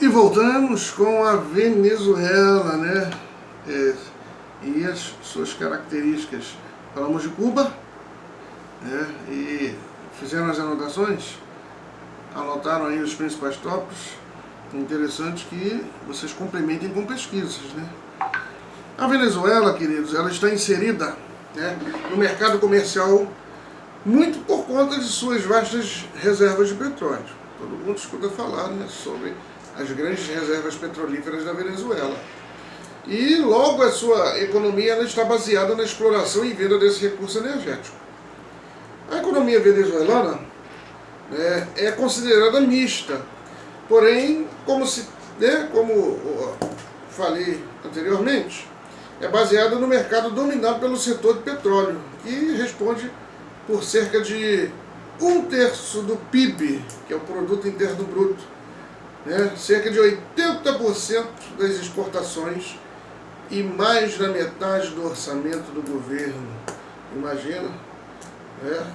E voltamos com a Venezuela, né? E as suas características. Falamos de Cuba, né? E fizeram as anotações, anotaram aí os principais tópicos. Interessante que vocês complementem com pesquisas, né? A Venezuela, queridos, ela está inserida, né, no mercado comercial muito por conta de suas vastas reservas de petróleo. Todo mundo escuta falar, né, sobre as grandes reservas petrolíferas da Venezuela. E logo a sua economia ela está baseada na exploração e venda desse recurso energético. A economia venezuelana, né, é considerada mista, porém, como falei anteriormente, é baseada no mercado dominado pelo setor de petróleo, que responde por cerca de 1/3 do PIB, que é o Produto Interno Bruto, né? Cerca de 80% das exportações e mais da metade do orçamento do governo. Imagina, né?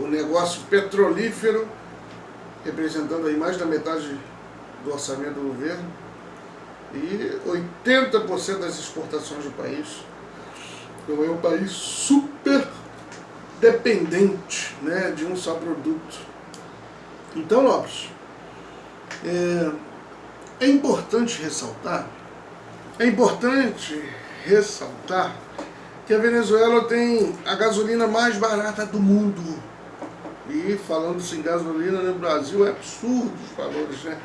O negócio petrolífero representando aí mais da metade do orçamento do governo e 80% das exportações do país. Então é um país super dependente, né, de um só produto. Então, nobres, é importante ressaltar que a Venezuela tem a gasolina mais barata do mundo. E falando-se em gasolina no Brasil, é absurdo os valores, né,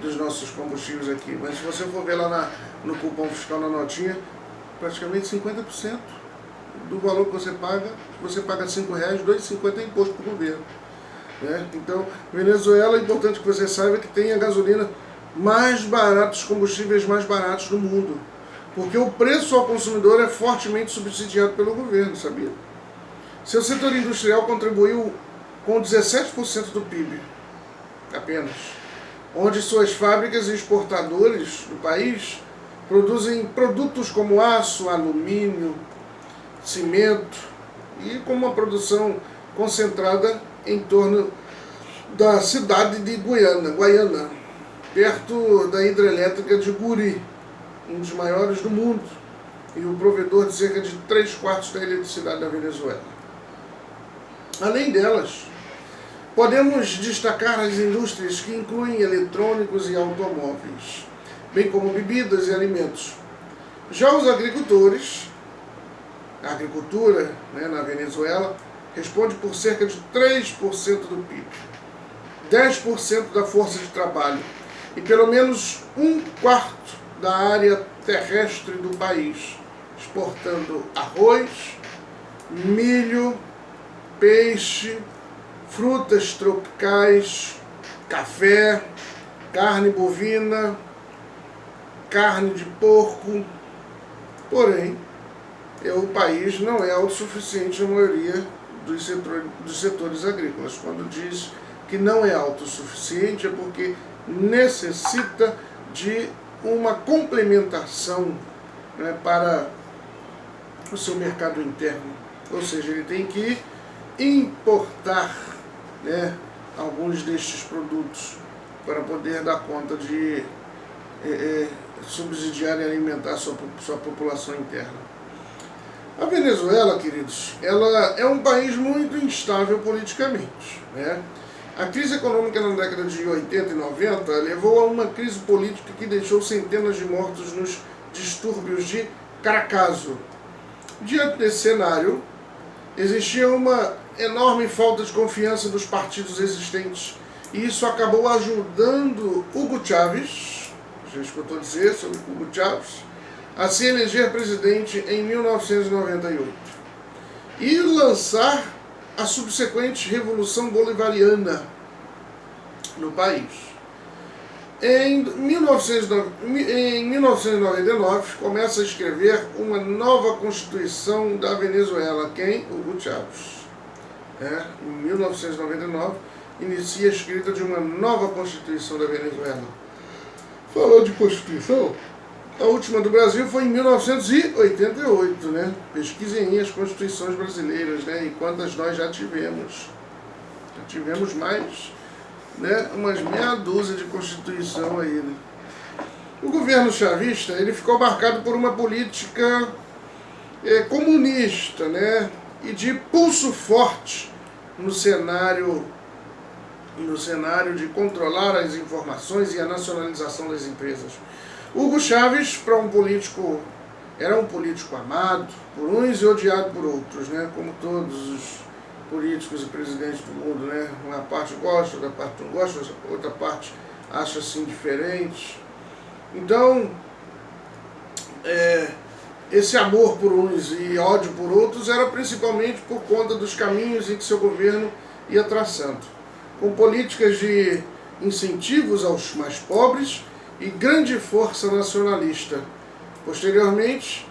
dos nossos combustíveis aqui. Mas se você for ver lá no cupom fiscal, na notinha, praticamente 50% do valor que você paga R$ 5, R$ 2,50 é imposto para o governo, né? Então, Venezuela, é importante que você saiba que tem a gasolina mais barata, os combustíveis mais baratos do mundo, porque o preço ao consumidor é fortemente subsidiado pelo governo, sabia? Seu setor industrial contribuiu com 17% do PIB, apenas, onde suas fábricas e exportadores do país produzem produtos como aço, alumínio, cimento, e com uma produção concentrada em torno da cidade de Guaiana, perto da hidrelétrica de Guri, um dos maiores do mundo, e o provedor de cerca de 3/4 da eletricidade da Venezuela. Além delas, podemos destacar as indústrias que incluem eletrônicos e automóveis, bem como bebidas e alimentos. Já os agricultores, a agricultura, né, na Venezuela responde por cerca de 3% do PIB, 10% da força de trabalho e pelo menos 1/4 da área terrestre do país, exportando arroz, milho, peixe, frutas tropicais, café, carne bovina, carne de porco. Porém, o país não é autossuficiente na maioria dos setores agrícolas. Quando diz que não é autossuficiente é porque necessita de uma complementação, né, para o seu mercado interno. Ou seja, ele tem que importar, né, alguns destes produtos para poder dar conta de subsidiar e alimentar sua população interna. A Venezuela, queridos, ela é um país muito instável politicamente, né? A crise econômica na década de 80 e 90 levou a uma crise política que deixou centenas de mortos nos distúrbios de Caracazo. Diante desse cenário, existia uma enorme falta de confiança dos partidos existentes, e isso acabou ajudando Hugo Chávez, já escutou dizer sobre Hugo Chávez, a se eleger presidente em 1998 e lançar a subsequente Revolução Bolivariana no país. Em 1999, começa a escrever uma nova Constituição da Venezuela. Quem? Hugo Chávez. Em 1999, inicia a escrita de uma nova Constituição da Venezuela. Falou de Constituição? A última do Brasil foi em 1988, né? Pesquisem aí as constituições brasileiras, né? E quantas nós já tivemos. Já tivemos mais, né? Umas meia dúzia de constituição aí, né? O governo chavista ele ficou marcado por uma política comunista, né, e de pulso forte no cenário de controlar as informações e a nacionalização das empresas. Hugo Chávez, era um político amado por uns e odiado por outros, né, como todos os políticos e presidentes do mundo, né, uma parte gosta, outra parte não gosta, outra parte acha assim diferente. Então, esse amor por uns e ódio por outros era principalmente por conta dos caminhos em que seu governo ia traçando, com políticas de incentivos aos mais pobres e grande força nacionalista. Posteriormente,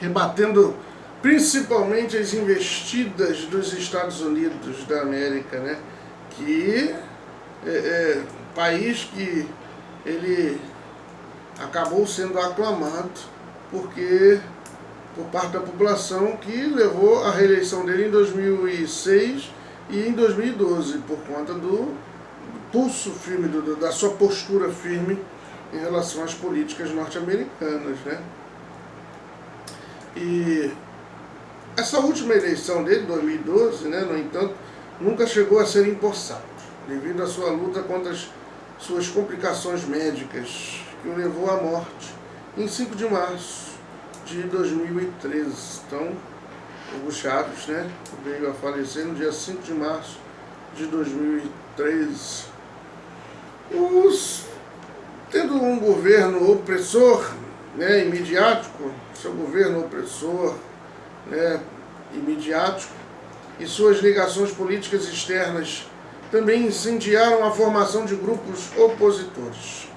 rebatendo principalmente as investidas dos Estados Unidos da América, né? Que país que ele acabou sendo aclamado por parte da população, que levou à reeleição dele em 2006 e em 2012, por conta do pulso firme, da sua postura firme em relação às políticas norte-americanas, né? E essa última eleição dele, 2012, né, no entanto, nunca chegou a ser empossado, devido à sua luta contra as suas complicações médicas, que o levou à morte em 5 de março de 2013. Então, Hugo Chávez, né, veio a falecer no dia 5 de março de 2013. Tendo um governo opressor, né, e midiático, seu governo opressor, né, e midiático, e suas ligações políticas externas também incendiaram a formação de grupos opositores.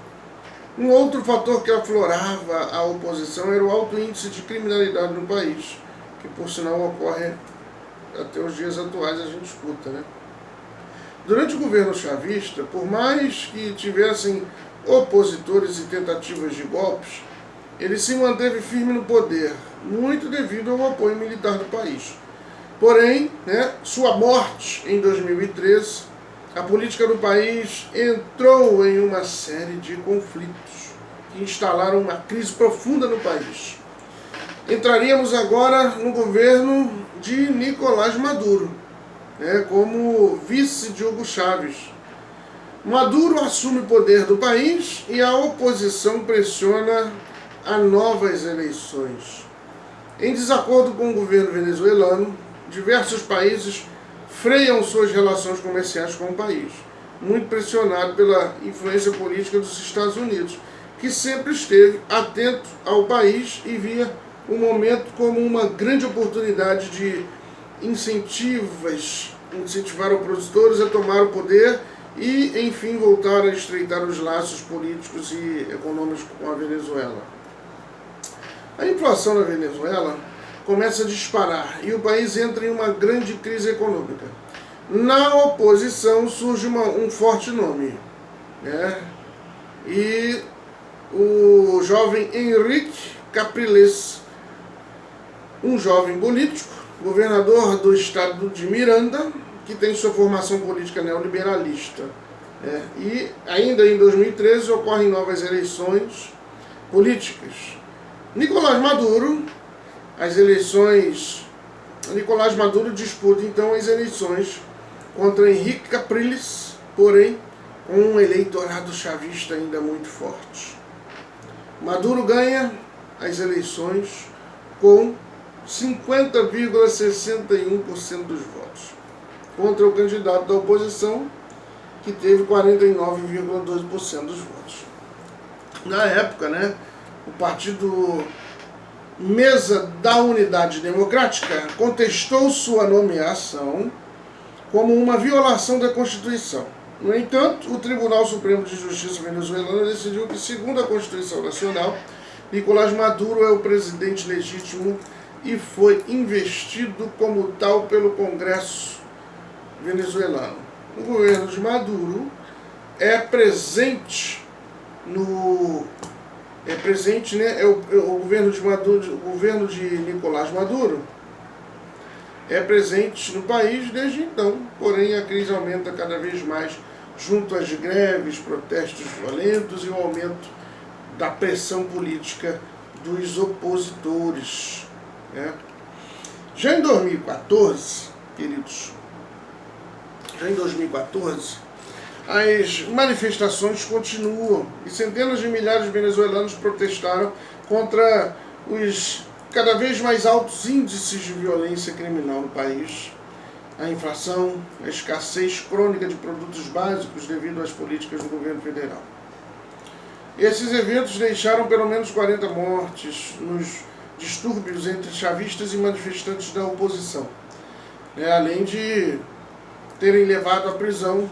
Um outro fator que aflorava a oposição era o alto índice de criminalidade no país, que por sinal ocorre até os dias atuais, a gente escuta, né? Durante o governo chavista, por mais que tivessem opositores e tentativas de golpes, ele se manteve firme no poder, muito devido ao apoio militar do país. Porém, né, sua morte em 2013, a política do país entrou em uma série de conflitos que instalaram uma crise profunda no país. Entraríamos agora no governo de Nicolás Maduro, né, como vice de Hugo Chávez. Maduro assume o poder do país e a oposição pressiona a novas eleições. Em desacordo com o governo venezuelano, diversos países freiam suas relações comerciais com o país, muito pressionado pela influência política dos Estados Unidos, que sempre esteve atento ao país e via o momento como uma grande oportunidade de incentivar opositores a tomar o poder e, enfim, voltar a estreitar os laços políticos e econômicos com a Venezuela. A inflação na Venezuela começa a disparar e o país entra em uma grande crise econômica. Na oposição surge um forte nome, né? E o jovem Henrique Capriles, um jovem político, governador do estado de Miranda, que tem sua formação política neoliberalista. E ainda em 2013 ocorrem novas eleições políticas. Nicolás Maduro disputa então as eleições contra Henrique Capriles, porém com um eleitorado chavista ainda muito forte. Maduro ganha as eleições com 50,61% dos votos, contra o candidato da oposição, que teve 49,2% dos votos. Na época, né, o partido Mesa da Unidade Democrática contestou sua nomeação como uma violação da Constituição. No entanto, o Tribunal Supremo de Justiça venezuelano decidiu que, segundo a Constituição Nacional, Nicolás Maduro é o presidente legítimo e foi investido como tal pelo Congresso venezuelano. O governo de Maduro é presente presente, né, o governo de Maduro, o governo de Nicolás Maduro é presente no país desde então, porém a crise aumenta cada vez mais junto às greves, protestos violentos e o aumento da pressão política dos opositores, né? Já em 2014, queridos, as manifestações continuam e centenas de milhares de venezuelanos protestaram contra os cada vez mais altos índices de violência criminal no país, a inflação, a escassez crônica de produtos básicos devido às políticas do governo federal. Esses eventos deixaram pelo menos 40 mortes nos distúrbios entre chavistas e manifestantes da oposição, além de terem levado à prisão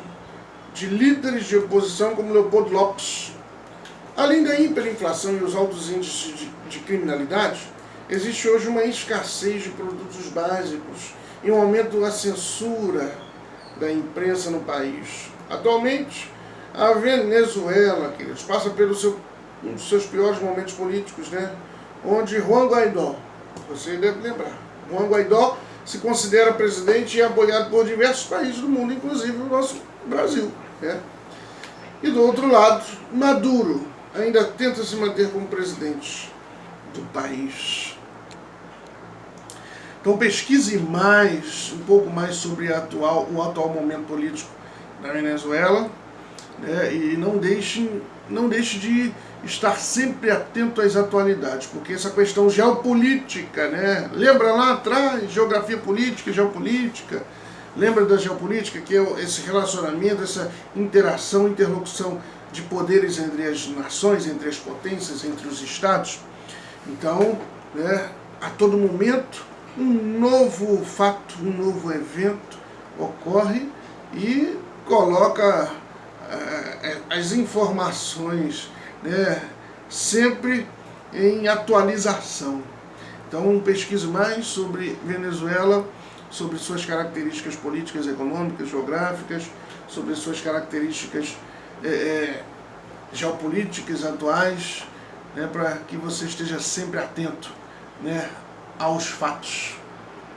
de líderes de oposição como Leopoldo Lopes. Além da hiperinflação e os altos índices de criminalidade, existe hoje uma escassez de produtos básicos e um aumento da censura da imprensa no país. Atualmente, a Venezuela, queridos, passa um dos seus piores momentos políticos, né? Onde Juan Guaidó, você deve lembrar, Juan Guaidó se considera presidente e é apoiado por diversos países do mundo, inclusive o nosso Brasil, né? E do outro lado, Maduro ainda tenta se manter como presidente do país. Então pesquise um pouco mais sobre o atual momento político da Venezuela, né? E não deixe de estar sempre atento às atualidades, porque essa questão geopolítica, né? Lembra lá atrás, geografia política, geopolítica, lembra da geopolítica, que é esse relacionamento, essa interação, interlocução de poderes entre as nações, entre as potências, entre os estados. Então, né, a todo momento, um novo fato, um novo evento ocorre e coloca as informações, né, sempre em atualização. Então pesquise mais sobre Venezuela, sobre suas características políticas, econômicas, geográficas, sobre suas características geopolíticas atuais, né, para que você esteja sempre atento, né, aos fatos.